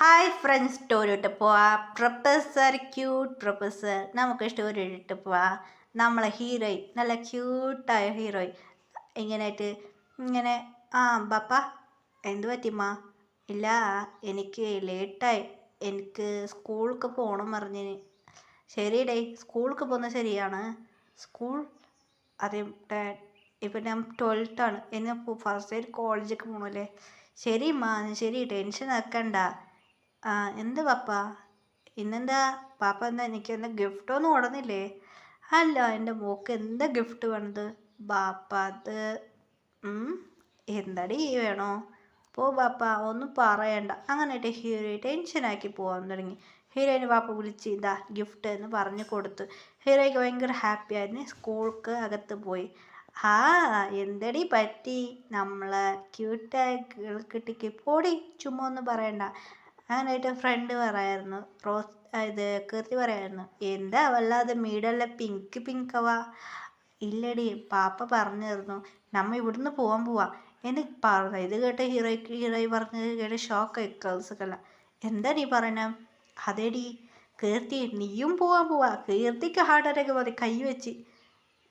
Hi friends, story ഇട്ട് പോവാ. Professor cute professor, നമുക്ക് സ്റ്റോറി ഇട്ട് പോവാ. നമ്മളെ ഹീറോയിൻ, നല്ല ക്യൂട്ടായ ഹീറോയിൻ ഇങ്ങനെയായിട്ട് ഇങ്ങനെ ബാപ്പ എന്ത് പറ്റിമ്മ? ഇല്ല, എനിക്ക് ലേറ്റായി, എനിക്ക് സ്കൂൾക്ക് പോകണം പറഞ്ഞിന്. ശരിയടേ, സ്കൂൾക്ക് പോകുന്നത് ശരിയാണ്. സ്കൂൾ അതെ ഡാഡ്, ഇപ്പം ഞാൻ 12th ആണ്, എന്നെ ഫസ്റ്റ് ഇയർ കോളേജിലേക്ക് പോകണമല്ലേ. ശരി മാ, ശരി, ടെൻഷൻ ആക്കണ്ട. എന്ത് പാപ്പ ഇന്നെന്താ? പാപ്പ എന്താ എനിക്ക് എന്താ ഗിഫ്റ്റൊന്നും കൊണ്ടുവന്നില്ലേ? അല്ല, എൻ്റെ മോക്ക് എന്താ ഗിഫ്റ്റ് വേണത്? ബാപ്പ അത് എന്താടി വേണോ? പോ ബാപ്പ, ഒന്നും പറയണ്ട. അങ്ങനെയായിട്ട് ഹീറോ ടെൻഷനാക്കി പോകാൻ തുടങ്ങി. ഹീറോയിന് പാപ്പ വിളിച്ച് ഇതാ ഗിഫ്റ്റ് എന്ന് പറഞ്ഞു കൊടുത്തു. ഹീറോയ്ക്ക് ഭയങ്കര ഹാപ്പി ആയിരുന്നു. സ്കൂൾക്ക് അകത്ത് പോയി. എന്തടി പറ്റി? നമ്മളെ ക്യൂട്ടായ കിട്ടിക്ക് പൊടി, ചുമ്മാ ഒന്നും പറയണ്ട. അങ്ങനെയായിട്ട് ഫ്രണ്ട് പറയായിരുന്നു, ഇത് കീർത്തി പറയായിരുന്നു, എന്താ വല്ലാതെ മീഡല്ല പിങ്ക് പിങ്കവാ. ഇല്ലടി, പാപ്പ പറഞ്ഞിരുന്നു നമ്മ ഇവിടുന്ന് പോവാൻ പോവാ എന്ന് പറഞ്ഞു. ഇത് കേട്ട് ഹീറോയി പറഞ്ഞത് കേട്ട് ഷോക്കായി ഗേൾസൊക്കെല്ലാം. എന്താ നീ പറയണ? അതേടി കീർത്തി, നീയും പോവാൻ പോവാ. കീർത്തിക്ക് ഹാർട്ട് അറ്റാക്ക് മതി കൈ വെച്ച്.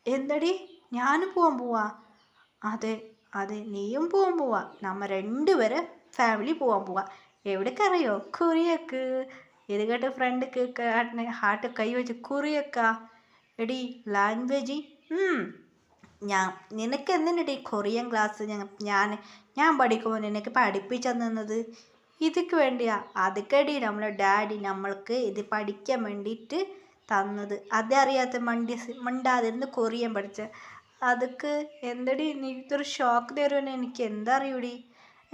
എന്തടി, ഞാനും പോവാൻ പോവാ? അതെ അതെ, നീയും പോവാൻ പോവാ. നമ്മ രണ്ടുപേരെ ഫാമിലി പോവാൻ പോവാ. എവിടേക്കറിയോ? കൊറിയക്ക്. ഇത് കേട്ട് ഫ്രണ്ട് ഹാർട്ട് കൈ വെച്ച് കൊറിയക്ക. എടി ലാംഗ്വേജ് നിനക്ക് എന്തിനടി കൊറിയൻ ക്ലാസ്? ഞാൻ പഠിക്കുമ്പോൾ നിനക്ക് പഠിപ്പിച്ചു തന്നത് ഇതൊക്കെ വേണ്ടിയാ. അതൊക്കെടി നമ്മളെ ഡാഡി നമ്മൾക്ക് ഇത് പഠിക്കാൻ വേണ്ടിയിട്ട് തന്നത്. അതറിയാത്ത മണ്ടാതിരുന്ന് കൊറിയൻ പഠിച്ച. അതൊക്കെ എന്തടി നീ ഇതൊരു ഷോക്ക് തരുമെന്ന് എനിക്ക് എന്താ അറിയൂടി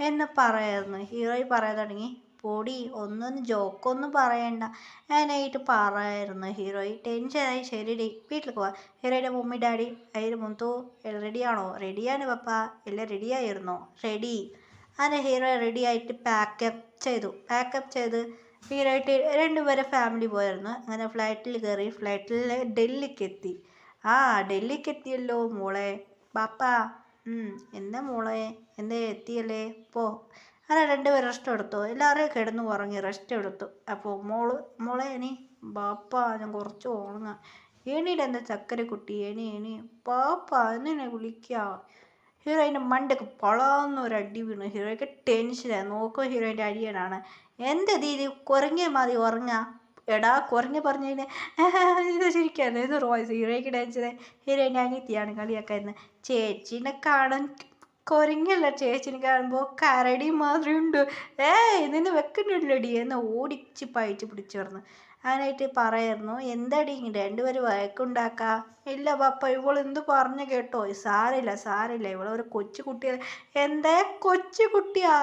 എന്ന് പറയായിരുന്നു. ഹീറോയി പറയാൻ തുടങ്ങി, പൊടി ഒന്നും ജോക്കൊന്നും പറയണ്ട ഞാനായിട്ട് പറയായിരുന്നു. ഹീറോയി ടെൻഷനായി. ശരിടി, വീട്ടിൽ പോവാ. ഹീറോയുടെ മമ്മി ഡാഡി അതിന് മുൻതോ റെഡിയാണോ? റെഡിയാണ് പപ്പ. എല്ലാം റെഡിയായിരുന്നോ? റെഡി. അങ്ങനെ ഹീറോ റെഡി ആയിട്ട് പാക്കപ്പ് ചെയ്ത് ഹീറോയിട്ട് രണ്ടുപേരെ ഫാമിലി പോയായിരുന്നു. അങ്ങനെ ഫ്ലൈറ്റിൽ കയറി. ഫ്ലൈറ്റിൽ ഡൽഹിക്ക് എത്തി. ഡൽഹിക്ക് എത്തിയല്ലോ മോളെ. പാപ്പ എന്താ മോളെ, എന്താ എത്തിയല്ലേ? പോ. അങ്ങനെ രണ്ടുപേരും റെസ്റ്റ് എടുത്തു. എല്ലാവരും കിടന്നു ഉറങ്ങി റെസ്റ്റ് എടുത്തു. അപ്പോൾ മോളെ എണീ. ബാപ്പ ഞാൻ കുറച്ച് ഉറങ്ങാം. എണീടെ എന്താ ചക്കര കുട്ടി, എണി പാപ്പ എന്നെ വിളിക്കുക. ഹീറോയിൻ്റെ മണ്ടക്ക് പൊളാന്നൊരു അടി വീണു. ഹീറോയ്ക്ക് ടെൻഷനായി. നോക്കുമ്പോൾ ഹീറോയിൻ്റെ അടിയനാണ്. എന്താ ദീദി കുരങ്ങിയ മതി ഉറങ്ങാ? എടാ കുരങ്ങി പറഞ്ഞു കഴിഞ്ഞാൽ ഇത് ശരിക്കാണ്. ഇത് റോയ്സ് ഹീറോയ്ക്ക് ടെൻഷനായി. ഹീറോയിൻ്റെ അനിയത്തിയാണ് കളിയാക്കായിരുന്നു. ചേച്ചീനെ കാണാൻ കുരങ്ങല്ല, ചേച്ചിനെ കാണുമ്പോൾ കരടി മാതിരി ഉണ്ട്. നിന്നെ വെക്കുന്നുണ്ടല്ലോടി എന്ന് ഓടിച്ച് പഴിച്ച് പിടിച്ചു പറഞ്ഞു. അങ്ങനായിട്ട് പറയായിരുന്നു. എന്താടി രണ്ടുപേരും വഴക്കുണ്ടാക്കാ? ഇല്ല പപ്പ, ഇവൾ എന്ത് പറഞ്ഞു കേട്ടോ? സാരില്ല ഇവളൊരു കൊച്ചു കുട്ടിയാണ്. എന്താ കൊച്ചു കുട്ടിയാ?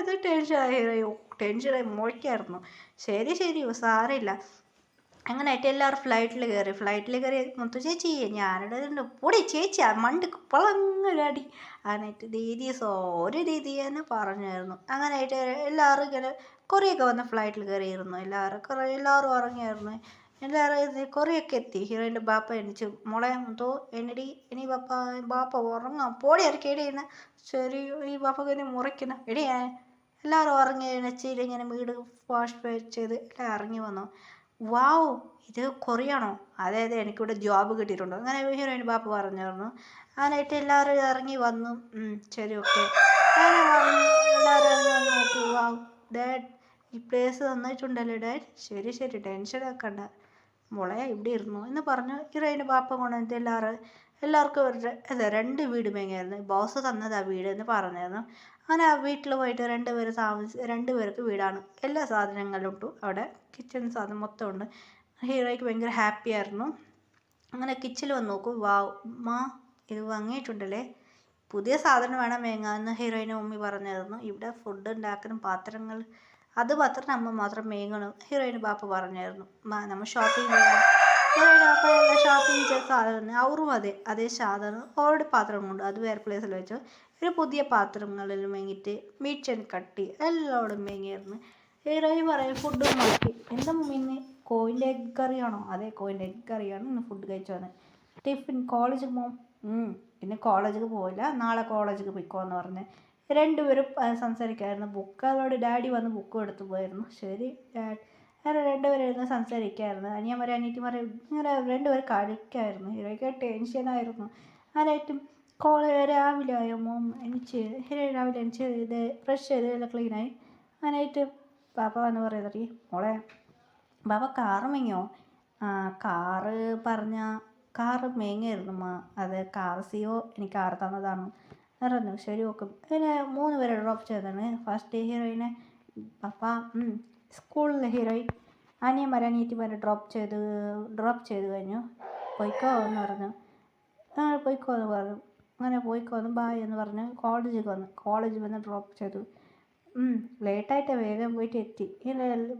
ഇത് ടെൻഷനായി മോളിക്കായിരുന്നു. ശരി സാരില്ല. അങ്ങനെയായിട്ട് എല്ലാവരും ഫ്ലൈറ്റിൽ കയറി മുത്തു ചേച്ചി ഞാനിവിടെ പൊടി ചേച്ചി മണ്ടക്ക് പൊളങ്ങൊരടി. അങ്ങനെയായിട്ട് ദീദി എന്ന് പറഞ്ഞായിരുന്നു. അങ്ങനെയായിട്ട് എല്ലാവരും ഇങ്ങനെ കുറേയൊക്കെ വന്ന് ഫ്ലൈറ്റിൽ കയറിയിരുന്നു. എല്ലാവരും ഉറങ്ങിയായിരുന്നു. എല്ലാവരും കുറേയൊക്കെ എത്തി. ഹീറോയിൻ്റെ ബാപ്പ എണിച്ചു. മോളെ മുത്തോ എണീടി, ഇനി ബാപ്പ ഉറങ്ങാം. പോടി ഇറക്കി എടിയെന്ന്. ശരി, ഈ ബാപ്പക്ക് ഇനി മുറിക്കണം എടിയേ. എല്ലാവരും ഉറങ്ങി എണീച്ച് ഇങ്ങനെ വീട് വാഷ് ചെയ്ത് എല്ലാം ഇറങ്ങി വന്നു. വാവ്, ഇത് കൊറിയാണോ? അതെ എനിക്കിവിടെ ജോബ് കിട്ടിയിട്ടുണ്ടോ? അങ്ങനെ ഹീറോയിൻ ബാപ്പ പറഞ്ഞിരുന്നു. അങ്ങനെയായിട്ട് എല്ലാവരും ഇറങ്ങി വന്നു. ശരി, ഓക്കെ. എല്ലാവരും ഇറങ്ങി വന്ന് നോക്കൂ. വാവ് ഡാഡ്, ഈ പ്ലേസ് തന്നിട്ടുണ്ടല്ലോ ഡാഡ്. ശരി ടെൻഷൻ ആക്കണ്ട മോളെ, ഇവിടെ ഇരുന്നു എന്ന് പറഞ്ഞു ഹീറോയിൻ്റെ ബാപ്പ കൊണ്ടുവന്നിട്ട് എല്ലാവർക്കും രണ്ട് വീട് മേങ്ങായിരുന്നു. ബോസ് തന്നത് ആ വീട് എന്ന് പറഞ്ഞായിരുന്നു. അങ്ങനെ ആ വീട്ടിൽ പോയിട്ട് രണ്ടുപേർക്ക് വീടാണ്. എല്ലാ സാധനങ്ങളും ഇട്ടു അവിടെ. കിച്ചൺ സാധനം മൊത്തം ഉണ്ട്. ഹീറോയ്ക്ക് ഭയങ്കര ഹാപ്പി ആയിരുന്നു. അങ്ങനെ കിച്ചണിൽ വന്ന് നോക്കൂ. വാ ഇത് വാങ്ങിയിട്ടുണ്ടല്ലേ, പുതിയ സാധനം വേണം മേങ്ങാമെന്ന് ഹീറോയിൻ്റെ മമ്മി പറഞ്ഞായിരുന്നു. ഇവിടെ ഫുഡ് ഉണ്ടാക്കുന്ന പാത്രങ്ങൾ അത് മാത്രം നമ്മൾ മാത്രം മേങ്ങണം ഹീറോയിൻ്റെ ബാപ്പ പറഞ്ഞായിരുന്നു. നമ്മൾ ഷോപ്പിംഗ് ചെയ്യണം. ഹീറോയിൻ്റെ ബാപ്പ എല്ലാം ഷോപ്പിംഗ് ചെയ്ത സാധനം അവരും അതേ സാധനം ഓൾറെഡി പാത്രം കൊണ്ട് അത് വേറെ പ്ലേസിൽ വെച്ചു. ഒരു പുതിയ പാത്രങ്ങളിൽ മേങ്ങിയിട്ട് മീറ്റ് ആൻഡ് കട്ടി എല്ലാവരും മേങ്ങിയായിരുന്നു. ഹീറോയിൻ പറയും ഫുഡ് നോക്കി. എന്താ മമ്മി കോയിൻ്റെ എഗ് കറിയാണോ? അതെ, കോയിൻ്റെ എഗ് കറിയാണ് ഇന്ന് ഫുഡ് കഴിച്ചു വന്നത്. ടിഫിൻ കോളേജിൽ പോകും. ഇന്ന് കോളേജിൽ പോവില്ല, നാളെ കോളേജിൽ പോയിക്കോന്ന് പറഞ്ഞ് രണ്ടുപേരും സംസാരിക്കായിരുന്നു. ബുക്ക് അതോടെ ഡാഡി വന്ന് ബുക്കും എടുത്ത് പോയിരുന്നു. ശരി അങ്ങനെ രണ്ടുപേരും ഇരുന്ന് സംസാരിക്കായിരുന്നു. അനിയന്മാരെ അനിയത്തിമാരെ ഇങ്ങനെ രണ്ടുപേരും കളിക്കായിരുന്നു. ഹീറോയ്ക്ക് ടെൻഷനായിരുന്നു. ആരായിട്ടും രാവിലെ ആയോ മോം എണിച്ച് ഹീറോ രാവിലെ എണിച്ച് ഇത് ഫ്രഷ് ചെയ്ത് എല്ലാം ക്ലീനായി. അങ്ങനെയായിട്ട് പാപ്പ വന്ന് പറയുന്നത് മോളെ ബാബ കാറ് മേങ്ങിയോ? കാറ് പറഞ്ഞ കാറ് മേങ്ങായിരുന്നു അമ്മ. അത് കാർ സിയോ എനിക്ക് കാർ തന്നതാണ് പറഞ്ഞു. ശരി ഓക്കെ. അങ്ങനെ 3 പേരെ ഡ്രോപ്പ് ചെയ്തതാണ്. ഫസ്റ്റ് ഹീറോയിനെ പപ്പ സ്കൂളിലെ ഹീറോയിൻ അനിയന്മാരെ ഡ്രോപ്പ് ചെയ്ത് കഴിഞ്ഞു. പോയിക്കോ എന്ന് പറഞ്ഞു. പോയിക്കോ എന്ന് പറഞ്ഞു. അങ്ങനെ പോയിക്കോന്ന് ബായ് എന്ന് പറഞ്ഞ് കോളേജിൽ വന്ന് ഡ്രോപ്പ് ചെയ്തു. ലേറ്റായിട്ട് വേഗം പോയിട്ട് എത്തി.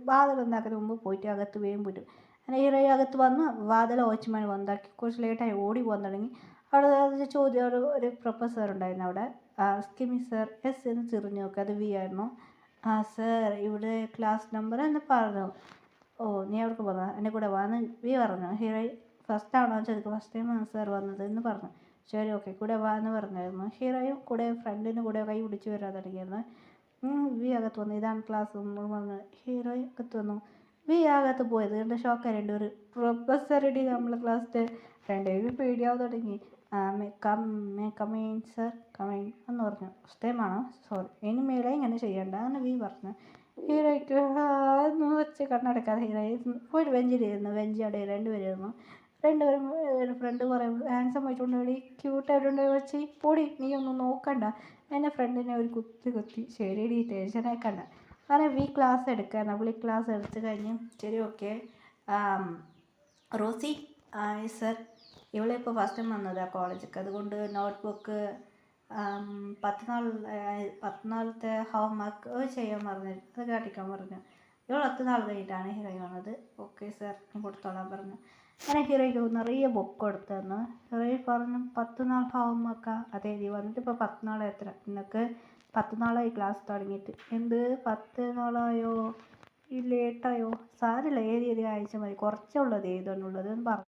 വാതിൽ ഉണ്ടാക്കുന്നതിന് മുമ്പ് പോയിട്ട് അകത്ത് വേഗം പോയിട്ട് അങ്ങനെ ഹീറോ അകത്ത് വന്ന് വാതിൽ വാച്ച്മാൻ വന്നാക്കി കുറച്ച് ലേറ്റായി ഓടി പോകാൻ തുടങ്ങി. അവിടെ ചോദ്യം ഒരു പ്രൊഫസർ ഉണ്ടായിരുന്നു അവിടെ. സ്കിമി സർ എസ് എന്ന് തിരിഞ്ഞു നോക്കി. അത് വി ആയിരുന്നു. സർ ഇവിടെ ക്ലാസ് നമ്പർ എന്ന് പറഞ്ഞു. നീ എവിടേക്ക് പോകുന്നത്? എൻ്റെ കൂടെ വന്ന് വി പറഞ്ഞു. ഹീറോ ഫസ്റ്റ് ആണോ ചോദിക്കും. ഫസ്റ്റ് ടൈമാണ് സർ വന്നത് എന്ന് പറഞ്ഞു. ശരി ഓക്കെ കൂടെ വാ എന്ന് പറഞ്ഞായിരുന്നു. ഹീറോയും കൂടെ ഫ്രണ്ടിന് കൂടെ കൈ പിടിച്ച് വരാൻ തുടങ്ങിയിരുന്നു. വി അകത്ത് വന്നു. ഇതാണ് ക്ലാസ് പറഞ്ഞു. ഹീറോയും അകത്ത് വന്നു. വി അകത്ത് പോയത് കണ്ട് ഷോക്കായി രണ്ടുപേരും. പ്രൊഫസറുടെ നമ്മളെ ക്ലാസ്സിൽ രണ്ടുപേരും പേടിയാവാൻ തുടങ്ങി. കമീൻ സർ കമീൻ എന്ന് പറഞ്ഞു. ഫസ്റ്റ് ടൈമാണോ? സോറി ഇനി മേലെ ഇങ്ങനെ ചെയ്യണ്ട എന്ന് വി പറഞ്ഞു. ഹീറോയ്ക്ക് എന്ന് വെച്ച് കണ്ണടക്കാതെ ഹീറോയി ഒരു ബെഞ്ചിലിരുന്നു. ബെഞ്ചിടെ രണ്ടുപേരായിരുന്നു. രണ്ടുപേരും ഫ്രണ്ട് കുറേ ഹാൻസം വെച്ചുകൊണ്ട് ക്യൂട്ടായിട്ടുണ്ട് വെച്ച് പൊടി നീ ഒന്നും നോക്കണ്ട. എൻ്റെ ഫ്രണ്ടിനെ ഒരു കുത്തി ശരി ടെൻഷനാക്കണ്ട. അങ്ങനെ വി ക്ലാസ് എടുക്കാൻ അവൾ ക്ലാസ് എടുത്ത് കഴിഞ്ഞ് ശരി ഓക്കെ റോസി സർ ഇവളിപ്പോൾ ഫസ്റ്റ് ടൈം വന്നതാണ് കോളേജിലേക്ക്. അതുകൊണ്ട് നോട്ട്ബുക്ക് 10 നാളത്തെ ഹോം വർക്ക് ചെയ്യാൻ പറഞ്ഞു. അത് കാട്ടിക്കാൻ പറഞ്ഞു. ഇവൾ 10 നാൾ കഴിഞ്ഞിട്ടാണ് ഹീറോയിൻ വന്നത്. ഓക്കെ സാർ കൊടുത്തോളാൻ പറഞ്ഞു. അങ്ങനെ ഹീറോയ്ക്ക് നിറയെ ബുക്ക് കൊടുത്തു തന്നു. ഹീറോയിൻ പറഞ്ഞു 10 നാൾ ഹോം വർക്കാ. അതെ നീ വന്നിട്ട് ഇപ്പോൾ 10 നാൾ എത്ര നിനക്ക് 10 നാളായി ക്ലാസ് തുടങ്ങിയിട്ട്. 10 നാളായോ ലേറ്റായോ? സാരില്ല ഏത് ആഴ്ച മതി കുറച്ചുള്ളത് ഏതാണുള്ളത് എന്ന് പറഞ്ഞു.